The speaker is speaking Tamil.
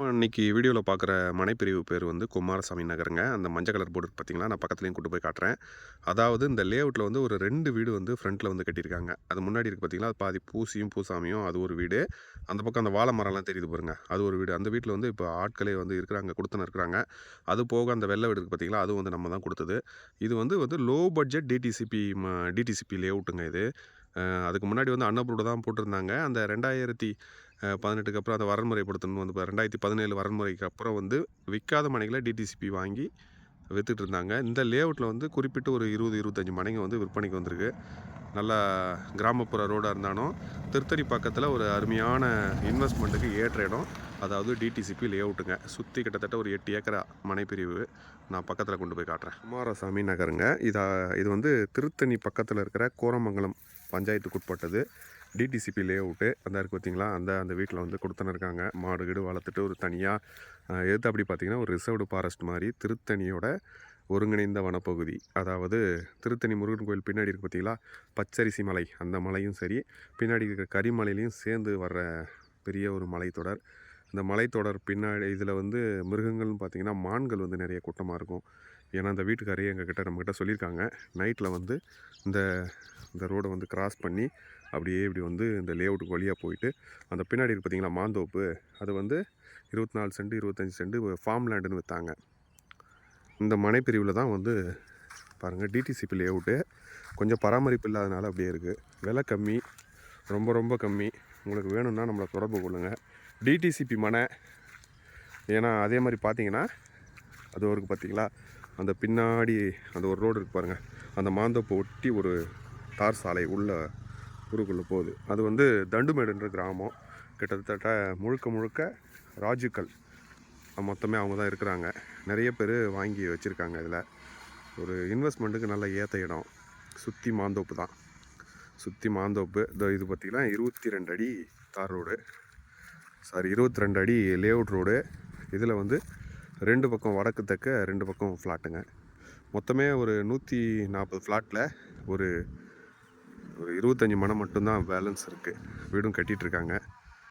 இன்னைக்கு வீடியோவில் பார்க்குற மனைப்பிரிவு பேர் வந்து குமாரசாமி நகருங்க. அந்த மஞ்சள் கலர் போர்டு பார்த்தீங்களா, நான் பக்கத்துலேயும் கூட்டு போய் காட்டுறேன். அதாவது இந்த லேஅவுட்டில் வந்து ஒரு 2 வீடு வந்து ஃப்ரண்ட்டில் வந்து கட்டியிருக்காங்க. அது முன்னாடி இருக்குது பார்த்தீங்களா, அது பாதி பூசியும் பூசாமியும் அது ஒரு வீடு. அந்த பக்கம் அந்த வாழை மரம்லாம் தெரியுது பாருங்க, அது ஒரு வீடு. அந்த வீட்டில் வந்து இப்போ ஆட்களே வந்து இருக்கிறாங்க, குடுத்தனம் இருக்கிறாங்க. அது போக அந்த வெள்ளை வீடு இருக்குது பார்த்தீங்களா, அது வந்து நம்ம தான் கொடுத்தது. இது வந்து லோ பட்ஜெட் டிடிசிபி லேஅவுட்டுங்க இது. அதுக்கு முன்னாடி வந்து அன்னப்ரூவ்டு தான் போட்டிருந்தாங்க. அந்த 2018க்கு அப்புறம் அந்த வரன்முறைப்படுத்தணும் வந்து 2017 வரன்முறைக்கு அப்புறம் வந்து விற்காத மனைகளை டிடிசிபி வாங்கி விற்றுட்டு இருந்தாங்க. இந்த லேஅவுட்டில் வந்து குறிப்பிட்டு ஒரு 20-25 மனைங்க வந்து விற்பனைக்கு வந்திருக்கு. நல்லா கிராமப்புற ரோடாக இருந்தாலும் திருத்தணி பக்கத்தில் ஒரு அருமையான இன்வெஸ்ட்மெண்ட்டுக்கு ஏற்ற இடம். அதாவது டிடிசிபி லேஅவுட்டுங்க. சுற்றி கிட்டத்தட்ட ஒரு 8 ஏக்கரா மனைப்பிரிவு. நான் பக்கத்தில் கொண்டு போய் காட்டுறேன். குமாரசாமி நகருங்க. இது வந்து திருத்தணி பக்கத்தில் இருக்கிற கோரமங்கலம் பஞ்சாயத்துக்கு உட்பட்டது. டிடிசிபி லேஅவுட்டு அந்த இருக்குது பார்த்தீங்களா, அந்த வீட்டில் வந்து கொடுத்துன்னு இருக்காங்க. மாடு கீடு வளர்த்துட்டு ஒரு தனியாக எதுத்து அப்படி பார்த்தீங்கன்னா ஒரு ரிசர்வ்டு ஃபாரஸ்ட் மாதிரி திருத்தணியோட ஒருங்கிணைந்த வனப்பகுதி. அதாவது திருத்தணி முருகன் கோயில் பின்னாடி இருக்குது பார்த்தீங்களா, பச்சரிசி மலை, அந்த மலையும் சரி, பின்னாடி இருக்கிற கரிமலையிலையும் சேர்ந்து வர்ற பெரிய ஒரு மலைத்தொடர். இந்த மலைத்தொடர் பின்னாடி இதில் வந்து மிருகங்கள்னு பார்த்தீங்கன்னா மான்கள் வந்து நிறைய கூட்டமாக இருக்கும். ஏன்னா அந்த வீட்டுக்காரே நம்மக்கிட்ட சொல்லியிருக்காங்க, நைட்டில் வந்து இந்த இந்த ரோடை வந்து கிராஸ் பண்ணி அப்படியே இப்படி வந்து இந்த லேஅவுட்டுக்கு வழியாக போயிட்டு அந்த பின்னாடி இருக்குது பார்த்தீங்களா மாந்தோப்பு, அது வந்து 24 சென்ட் 25 சென்ட் ஃபார்ம் லேண்டுன்னு விற்றாங்க. இந்த மனைப்பிரிவில் தான் வந்து பாருங்கள் டிடிசிபி லேஅவுட்டு. கொஞ்சம் பராமரிப்பு இல்லாதனால அப்படியே இருக்குது. விலை கம்மி, ரொம்ப ரொம்ப கம்மி. உங்களுக்கு வேணும்னா நம்மளை தொடர்பு கொள்ளுங்கள். டிடிசிபி மனை. ஏன்னா அதே மாதிரி பார்த்தீங்கன்னா அது ஒரு பார்த்தீங்களா, அந்த பின்னாடி அந்த ஒரு ரோடு இருக்குது பாருங்கள், அந்த மாந்தோப்பை ஒட்டி ஒரு தார் சாலை உள்ள ஊருக்குள்ளே போகுது. அது வந்து தண்டுமேடுன்ற கிராமம். கிட்டத்தட்ட முழுக்க முழுக்க ராஜுக்கள் மொத்தமே அவங்க தான் இருக்கிறாங்க. நிறைய பேர் வாங்கி வச்சுருக்காங்க. இதில் ஒரு இன்வெஸ்ட்மெண்ட்டுக்கு நல்ல ஏற்ற இடம். சுற்றி மாந்தோப்பு தான். சுற்றி மாந்தோப்பு. இது பார்த்திங்கன்னா 22 அடி தார் ரோடு, 22 அடி லேஅவுட் ரோடு. இதில் வந்து 2 பக்கம் வடக்கு தெற்க 2 பக்கம் ஃப்ளாட்டுங்க. மொத்தமே ஒரு 140 ஃப்ளாட்டில் ஒரு 25 மனை மட்டும்தான் பேலன்ஸ் இருக்குது. வீடும் கட்டிகிட்ருக்காங்க.